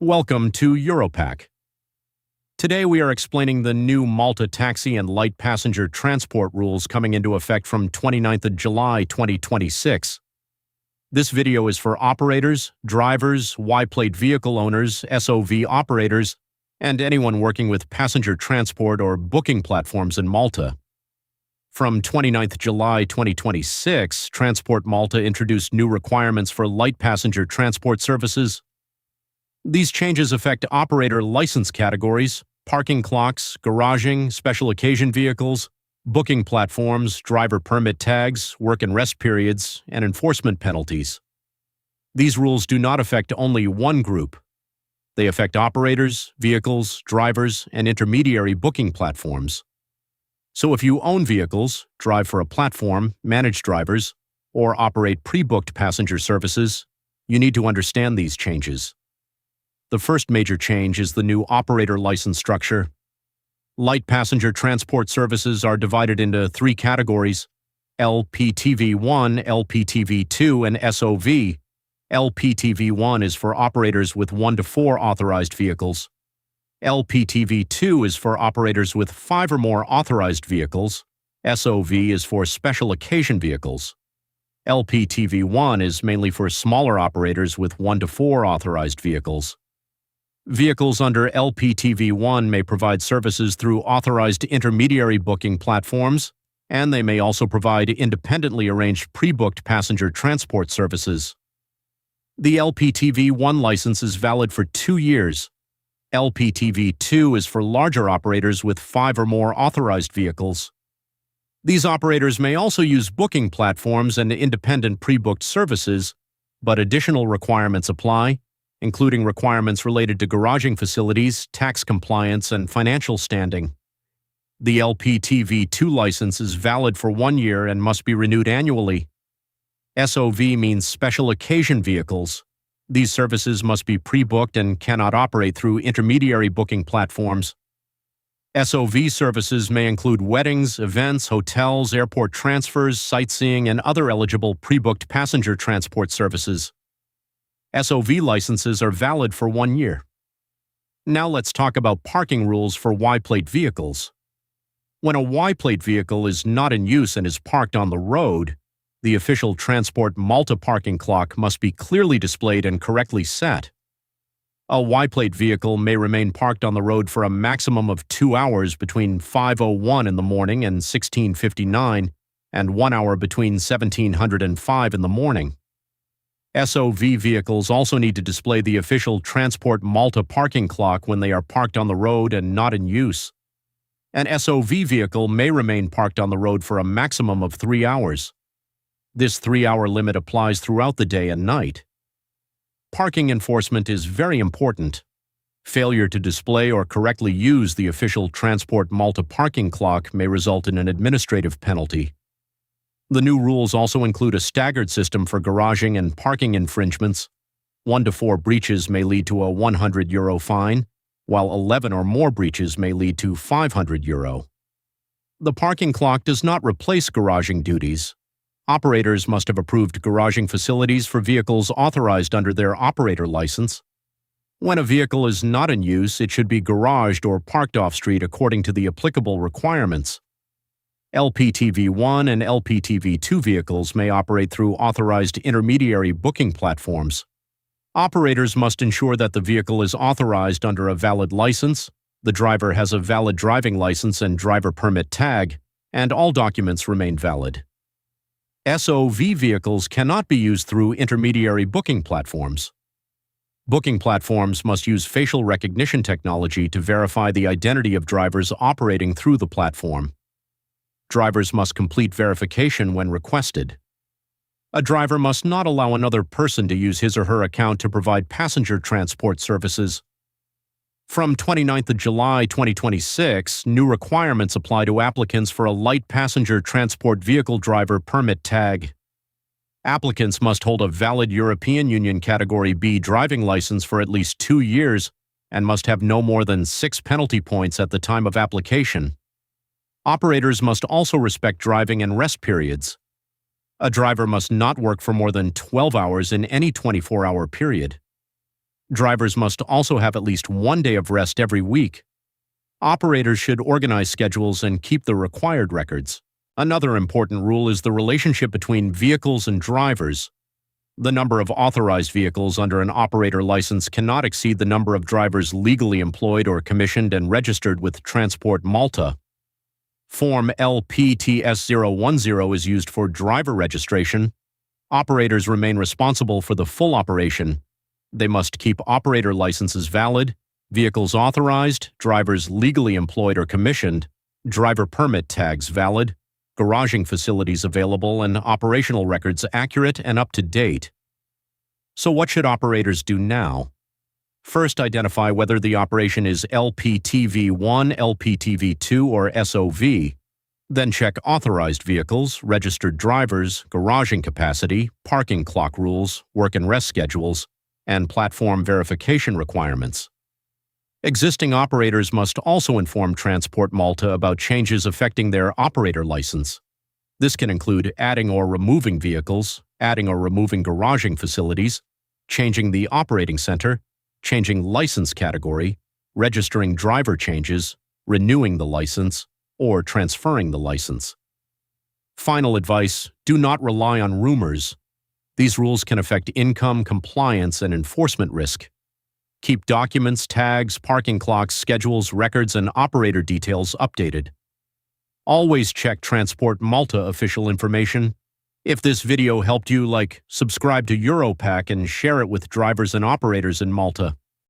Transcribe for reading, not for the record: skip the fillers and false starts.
Welcome to Europak. Today we are explaining the new Malta taxi and light passenger transport rules coming into effect from 29th of July 2026. This video is for operators, drivers, Y-plate vehicle owners, SOV operators, and anyone working with passenger transport or booking platforms in Malta. From 29th July 2026, Transport Malta introduced new requirements for light passenger transport services. These changes affect operator license categories, parking clocks, garaging, special occasion vehicles, booking platforms, driver permit tags, work and rest periods, and enforcement penalties. These rules do not affect only one group. They affect operators, vehicles, drivers, and intermediary booking platforms. So if you own vehicles, drive for a platform, manage drivers, or operate pre-booked passenger services, you need to understand these changes. The first major change is the new operator license structure. Light passenger transport services are divided into three categories: LPTV1, LPTV2, and SOV. LPTV1 is for operators with 1 to 4 authorized vehicles. LPTV2 is for operators with 5 or more authorized vehicles. SOV is for special occasion vehicles. LPTV1 is mainly for smaller operators with 1 to 4 authorized vehicles. Vehicles under LPTV1 may provide services through authorized intermediary booking platforms, and they may also provide independently arranged pre-booked passenger transport services. The LPTV1 license is valid for 2 years. LPTV2 is for larger operators with 5 or more authorized vehicles. These operators may also use booking platforms and independent pre-booked services, but additional requirements apply, including requirements related to garaging facilities, tax compliance, and financial standing. The LPTV2 license is valid for 1 year and must be renewed annually. SOV means special occasion vehicles. These services must be pre-booked and cannot operate through intermediary booking platforms. SOV services may include weddings, events, hotels, airport transfers, sightseeing, and other eligible pre-booked passenger transport services. SOV licenses are valid for 1 year. Now let's talk about parking rules for Y-plate vehicles. When a Y-plate vehicle is not in use and is parked on the road, the official Transport Malta parking clock must be clearly displayed and correctly set. A Y-plate vehicle may remain parked on the road for a maximum of 2 hours between 5:01 in the morning and 16:59, and 1 hour between 1700 and 5 in the morning. SOV vehicles also need to display the official Transport Malta parking clock when they are parked on the road and not in use. An SOV vehicle may remain parked on the road for a maximum of 3 hours. This 3-hour limit applies throughout the day and night. Parking enforcement is very important. Failure to display or correctly use the official Transport Malta parking clock may result in an administrative penalty. The new rules also include a staggered system for garaging and parking infringements. 1 to 4 breaches may lead to a €100 fine, while 11 or more breaches may lead to €500. The parking clock does not replace garaging duties. Operators must have approved garaging facilities for vehicles authorized under their operator license. When a vehicle is not in use, it should be garaged or parked off-street according to the applicable requirements. LPTV1 and LPTV2 vehicles may operate through authorized intermediary booking platforms. Operators must ensure that the vehicle is authorized under a valid license, the driver has a valid driving license and driver permit tag, and all documents remain valid. SOV vehicles cannot be used through intermediary booking platforms. Booking platforms must use facial recognition technology to verify the identity of drivers operating through the platform. Drivers must complete verification when requested. A driver must not allow another person to use his or her account to provide passenger transport services. From 29th of July 2026, new requirements apply to applicants for a light passenger transport vehicle driver permit tag. Applicants must hold a valid European Union Category B driving license for at least 2 years and must have no more than 6 penalty points at the time of application. Operators must also respect driving and rest periods. A driver must not work for more than 12 hours in any 24-hour period. Drivers must also have at least 1 day of rest every week. Operators should organize schedules and keep the required records. Another important rule is the relationship between vehicles and drivers. The number of authorized vehicles under an operator license cannot exceed the number of drivers legally employed or commissioned and registered with Transport Malta. Form LPTS010 is used for driver registration. Operators remain responsible for the full operation. They must keep operator licenses valid, vehicles authorized, drivers legally employed or commissioned, driver permit tags valid, garaging facilities available, and operational records accurate and up to date. So what should operators do now? First, identify whether the operation is LPTV1, LPTV2, or SOV. Then check authorized vehicles, registered drivers, garaging capacity, parking clock rules, work and rest schedules, and platform verification requirements. Existing operators must also inform Transport Malta about changes affecting their operator license. This can include adding or removing vehicles, adding or removing garaging facilities, changing the operating center, changing license category, registering driver changes, renewing the license, or transferring the license. Final advice: do not rely on rumors. These rules can affect income, compliance, and enforcement risk. Keep documents, tags, parking clocks, schedules, records, and operator details updated. Always check Transport Malta official information. If this video helped you, subscribe to Europak and share it with drivers and operators in Malta.